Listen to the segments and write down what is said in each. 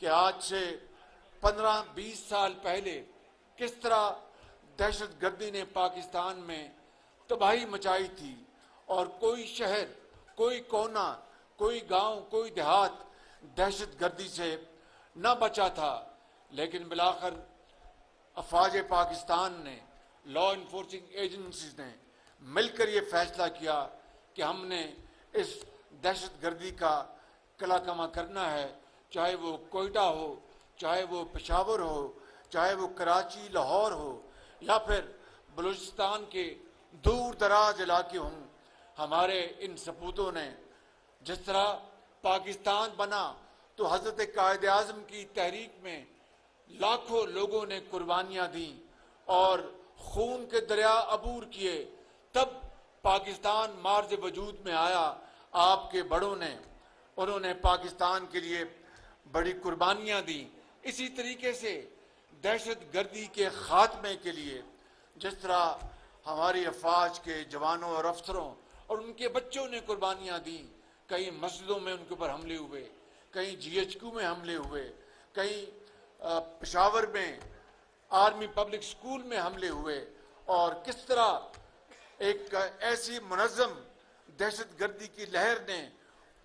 कि आज से 15-20 साल पहले किस तरह दहशतगर्दी ने पाकिस्तान में तबाही मचाई थी और कोई शहर, कोई कोना, कोई गांव, कोई देहात दहशतगर्दी से न बचा था। लेकिन बिलाखिर अफवाज पाकिस्तान ने, लॉ इन्फोर्सिंग एजेंसीज ने मिलकर ये फैसला किया कि हमने इस दहशतगर्दी का कलाकमा करना है, चाहे वो कोयटा हो, चाहे वो पेशावर हो, चाहे वो कराची, लाहौर हो, या फिर बलूचिस्तान के दूर दराज इलाके हों। हमारे इन सपूतों ने जिस तरह पाकिस्तान बना तो हजरत कायद आज़म की तहरीक में लाखों लोगों ने कुर्बानियां दी और खून के दरिया अबूर किए, तब पाकिस्तान मार्ज वजूद में आया। आपके बड़ों ने, उन्होंने पाकिस्तान के लिए बड़ी कुर्बानियां दी। इसी तरीके से दहशतगर्दी के खात्मे के लिए जिस तरह हमारी अफवाज के जवानों और अफसरों और उनके बच्चों ने कुर्बानियां दी, कई मस्जिदों में उनके ऊपर हमले हुए, कहीं GHQ में हमले हुए, कहीं पेशावर में आर्मी पब्लिक स्कूल में हमले हुए, और किस तरह एक ऐसी मुनज़्ज़म दहशतगर्दी की लहर ने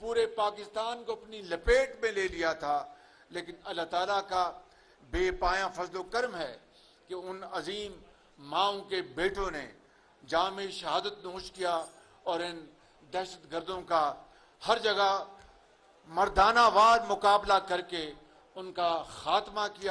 पूरे पाकिस्तान को अपनी लपेट में ले लिया था। लेकिन अल्लाह ताला का बेपाया फजलो करम है कि उन अजीम माओं के बेटों ने जामे शहादत नोश किया और इन दहशतगर्दों का हर जगह मर्दाना वार मुकाबला करके उनका खात्मा किया।